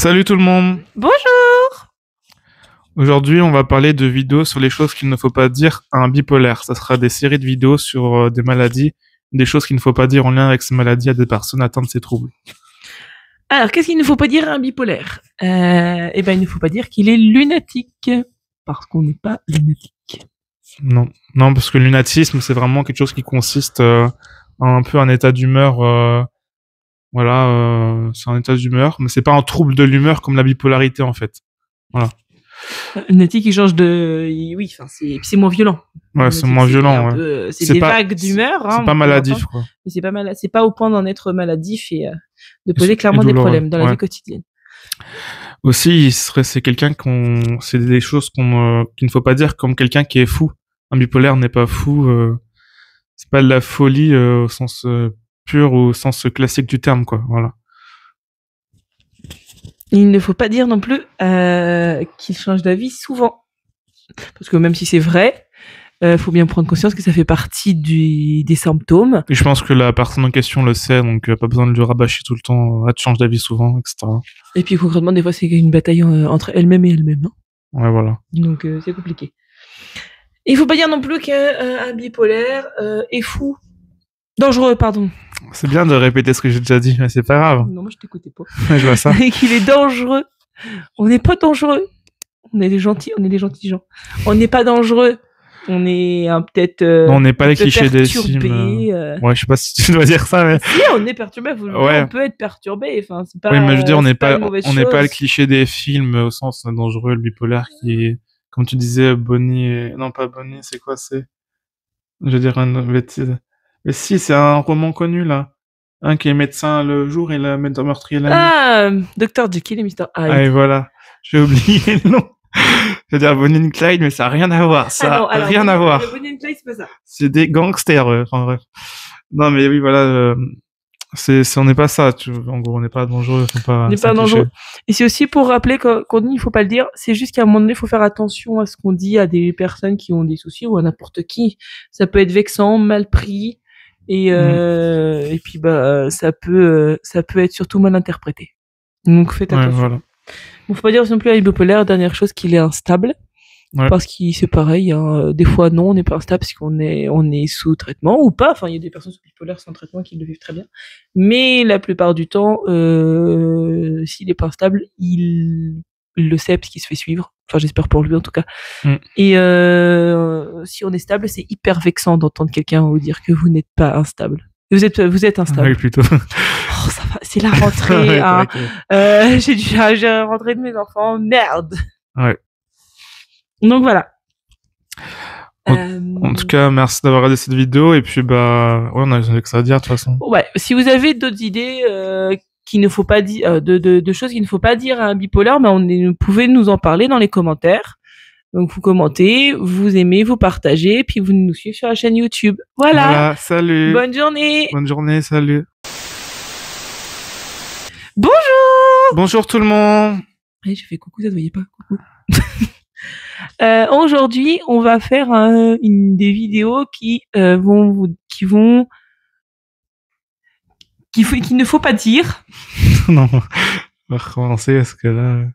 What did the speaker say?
Salut tout le monde. Bonjour. Aujourd'hui, on va parler de vidéos sur les choses qu'il ne faut pas dire à un bipolaire. Ça sera des séries de vidéos sur des maladies, des choses qu'il ne faut pas dire en lien avec ces maladies à des personnes atteintes de ces troubles. Alors, qu'est-ce qu'il ne faut pas dire à un bipolaire? Il ne faut pas dire qu'il est lunatique, parce qu'on n'est pas lunatique. Non, parce que le lunatisme, c'est vraiment quelque chose qui consiste en un peu un état d'humeur. C'est un état d'humeur, mais c'est pas un trouble de l'humeur comme la bipolarité en fait. Voilà. Lunatique, il change de... Oui, enfin, c'est moins violent. Ouais, c'est moins violent. C'est des vagues d'humeur. C'est pas maladif, quoi. Mais c'est pas au point d'en être maladif et de poser clairement des problèmes dans la vie quotidienne. Aussi, c'est quelqu'un c'est des choses qu'il ne faut pas dire comme quelqu'un qui est fou. Un bipolaire n'est pas fou. C'est pas de la folie au sens pur ou au sens classique du terme, quoi. Voilà. Il ne faut pas dire non plus qu'il change d'avis souvent. Parce que même si c'est vrai, faut bien prendre conscience que ça fait partie des symptômes. Et je pense que la personne en question le sait, donc pas besoin de lui rabâcher tout le temps. Tu changes d'avis souvent, etc. Et puis concrètement, des fois, c'est une bataille entre elle-même et elle-même. Hein. Ouais, voilà. Donc c'est compliqué. Il faut pas dire non plus qu'un bipolaire est fou. Dangereux, pardon. C'est bien de répéter ce que j'ai déjà dit, mais c'est pas grave. Non, moi je t'écoutais pas. Je vois ça. Qu'il est dangereux. On n'est pas dangereux. On est des gentils gens. On n'est pas dangereux. On est peut-être. Non, on n'est pas les clichés des films. Ouais, je sais pas si tu dois dire ça, mais. Si, on est perturbé. On peut être perturbé. Enfin, c'est pas. Oui, mais je veux dire, on n'est pas le cliché des films au sens dangereux, le bipolaire qui est, comme tu disais, Bonnie. Non, pas Bonnie. C'est quoi, c'est. Je veux dire une bêtise. Mais si, c'est un roman connu là. Un qui est médecin le jour et le médecin meurtrier la nuit. Ah, Dr. Jekyll et Mr. Hyde. Ah, et voilà. J'ai oublié le nom. Je veux dire Bonnie and Clyde, mais ça n'a rien à voir. Rien à voir. Bonnie and Clyde, c'est pas ça. C'est des gangsters. Enfin bref. Non, mais oui, voilà. On n'est pas ça. En gros, on n'est pas dangereux. On n'est pas dangereux. Et c'est aussi pour rappeler qu'on dit, il faut pas le dire. C'est juste qu'à un moment donné, il faut faire attention à ce qu'on dit à des personnes qui ont des soucis ou à n'importe qui. Ça peut être vexant, mal pris. Et puis ça peut être surtout mal interprété. Donc faites attention. Voilà. Bon, faut pas dire non plus à bipolaire, dernière chose, qu'il est instable. Ouais. Parce que c'est pareil, hein, des fois non, on n'est pas instable parce qu'on est sous traitement ou pas. Enfin, il y a des personnes sous bipolaire sans traitement qui le vivent très bien. Mais la plupart du temps, s'il est pas instable, il le sait parce qu'il se fait suivre. Enfin, j'espère pour lui en tout cas. Et si on est stable, c'est hyper vexant d'entendre quelqu'un vous dire que vous n'êtes pas instable. Vous êtes instable. Oui, plutôt. Oh, ça va, c'est la rentrée. Ouais, hein. J'ai rentré de mes enfants. Merde. Ouais. Donc voilà. En tout cas, merci d'avoir regardé cette vidéo et puis on a que ça à dire de toute façon. Ouais, si vous avez d'autres idées qu'il ne faut pas dire, de choses qu'il ne faut pas dire à un bipolaire, vous pouvez nous en parler dans les commentaires. Donc vous commentez, vous aimez, vous partagez, puis vous nous suivez sur la chaîne YouTube. Voilà. Salut. Bonne journée. Bonne journée, salut. Bonjour. Bonjour tout le monde. Hey, j'ai fait coucou, ça ne voyait pas. Coucou. Aujourd'hui, on va faire des vidéos qu'il ne faut pas dire. Non, on va recommencer parce que là.